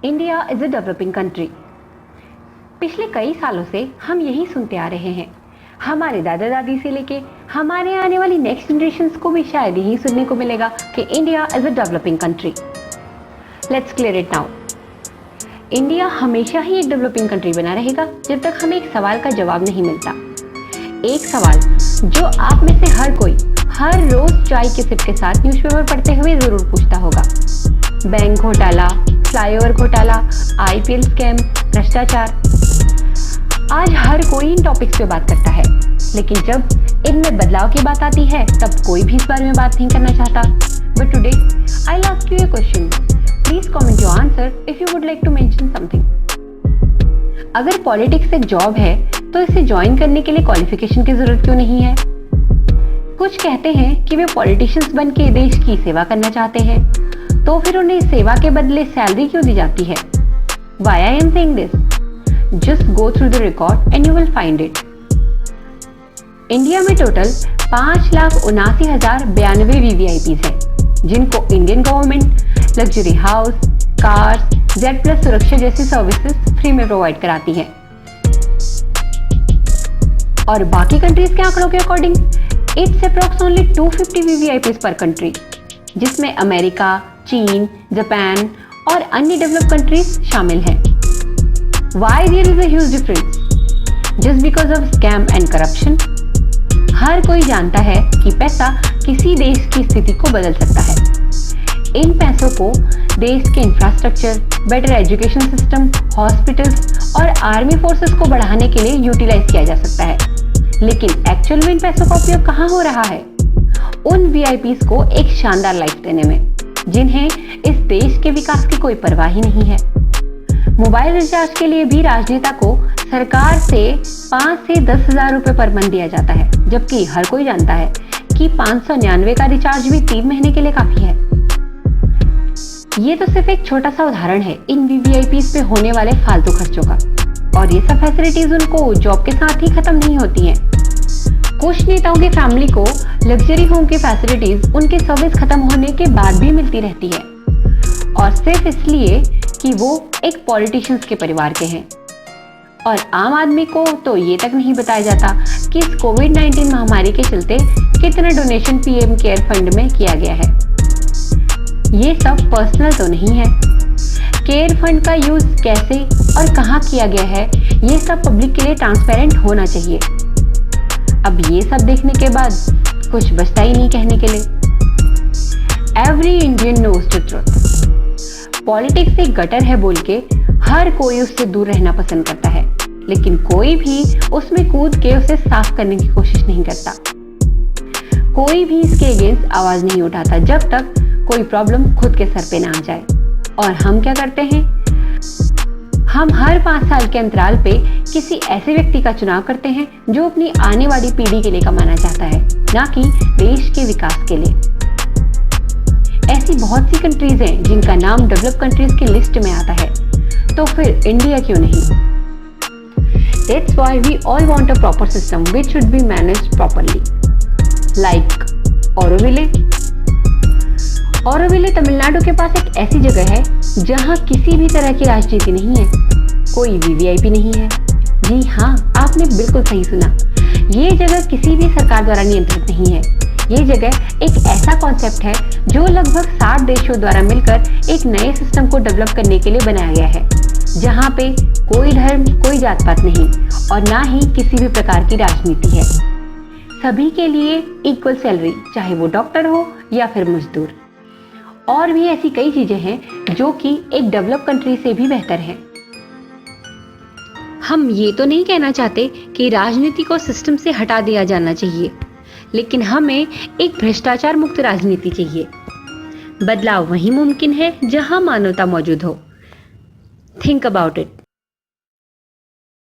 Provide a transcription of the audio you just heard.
India is a developing country. पिछले कई सालों से हम यही सुनते आ रहे हैं। हमारे दादा दादी से लेके हमारे आने वाली नेक्स्ट जनरेशंस को भी शायद यही सुनने को मिलेगा कि India is a developing country. Let's clear it now. India हमेशा ही एक डेवलपिंग कंट्री बना रहेगा जब तक हमें एक सवाल का जवाब नहीं मिलता। एक सवाल जो आप में से हर कोई हर रोज चाय के सिप के साथ न्यूज़पेपर पढ़ते हुए जरूर पूछता होगा। बैंक घोटाला, फ्लाईओवर घोटाला, आईपीएल स्कैम, भ्रष्टाचार। आज हर कोई इन टॉपिक्स पे बात करता है, लेकिन जब इनमें बदलाव की बात आती है तब कोई भी इस बारे में बात नहीं करना चाहता। But today I will ask you a question. Please comment your answer if you would like to mention something. अगर पॉलिटिक्स एक जॉब है तो इसे ज्वाइन करने के लिए क्वालिफिकेशन की जरूरत क्यों नहीं है? कुछ कहते हैं कि वे पॉलिटिशियंस बन के देश की सेवा करना चाहते हैं, तो फिर उन्हें सेवा के बदले सैलरी क्यों दी जाती है? Why I am saying this? Just go through the record and you will find it. India में टोटल 5,79,092 VVIPs हैं, जिनको Indian government luxury house, cars, Z+ सुरक्षा जैसी सर्विसेज फ्री में प्रोवाइड कराती है। और बाकी कंट्रीज के आंकड़ों के according it's approx only 250 VVIPs पर कंट्री, जिसमें अमेरिका, चीन, जापान और अन्य डेवलप्ड कंट्रीज शामिल हैं। Why there is a huge difference? Just because of scam and corruption? हर कोई जानता है कि पैसा किसी देश की स्थिति को बदल सकता है। इन पैसों को देश के infrastructure, better education system, hospitals और आर्मी फोर्सेस को बढ़ाने के लिए यूटिलाइज किया जा सकता है। लेकिन एक्चुअल में इन पैसों का उपयोग कहाँ हो रहा है? उन वीआईपीज को एक शानदार लाइफ देने में, जिन्हें इस देश के विकास की कोई परवाह ही नहीं है। मोबाइल रिचार्ज के लिए भी राजनेता को सरकार से 5 से 10,000 रुपए पर मंथ दिया जाता है, जबकि हर कोई जानता है कि 599 का रिचार्ज भी 3 महीने के लिए काफी है। ये तो सिर्फ एक छोटा सा उदाहरण है इन वीवीआईपीज पे होने वाले फालतू खर्चों का, और ये सब फैसिलिटीज उनको जॉब के साथ ही खत्म नहीं होती हैं। कुछ नेताओं की फैमिली को लग्जरी होम की फैसिलिटीज उनके सर्विस खत्म होने के बाद भी मिलती रहती है, और सिर्फ इसलिए कि वो एक पॉलिटिशियंस के परिवार के हैं। और आम आदमी को तो ये तक नहीं बताया जाता कि इस कोविड-19 महामारी के चलते कितना डोनेशन पीएम केयर फंड में किया गया है। ये सब पर्सनल तो नहीं है। केयर फंड का यूज कैसे और कहाँ किया गया है, ये सब पब्लिक के लिए ट्रांसपेरेंट होना चाहिए। अब ये सब देखने के बाद कुछ बचता ही नहीं कहने के लिए। Every Indian knows the truth. Politics एक गटर है बोल के हर कोई उससे दूर रहना पसंद करता है, लेकिन कोई भी उसमें कूद के उसे साफ करने की कोशिश नहीं करता। कोई भी इसके अगेंस्ट आवाज नहीं उठाता जब तक कोई प्रॉब्लम खुद के सर पे ना आ जाए। और हम क्या करते हैं? हम हर 5 साल के अंतराल पे किसी ऐसे व्यक्ति का चुनाव करते हैं जो अपनी आने वाली पीढ़ी के लिए कमाना चाहता है, ना कि देश के विकास के लिए। ऐसी बहुत सी कंट्रीज हैं जिनका नाम डेवलप्ड कंट्रीज की लिस्ट में आता है, तो फिर इंडिया क्यों नहीं? That's why we all want a proper system which should be managed properly. Like Auroville. Auroville Tamil Nadu के पास एक ऐसी जगह है जहां किसी भी तरह की राजनीति नहीं है, कोई वीवीआईपी नहीं है। जी हाँ, आपने बिल्कुल सही सुना। ये जगह किसी भी सरकार द्वारा नियंत्रित नहीं है। ये जगह एक ऐसा कॉन्सेप्ट है जो लगभग 60 देशों द्वारा मिलकर एक नए सिस्टम को डेवलप करने के लिए बनाया गया है, जहाँ पे कोई धर्म, कोई जात पात नहीं और ना ही किसी भी प्रकार की राजनीति है। सभी के लिए इक्वल सैलरी, चाहे वो डॉक्टर हो या फिर मजदूर। और भी ऐसी कई चीजें हैं जो कि एक डेवलप कंट्री से भी बेहतर है। हम ये तो नहीं कहना चाहते कि राजनीति को सिस्टम से हटा दिया जाना चाहिए, लेकिन हमें एक भ्रष्टाचार मुक्त राजनीति चाहिए। बदलाव वहीं मुमकिन है जहां मानवता मौजूद हो। Think about it.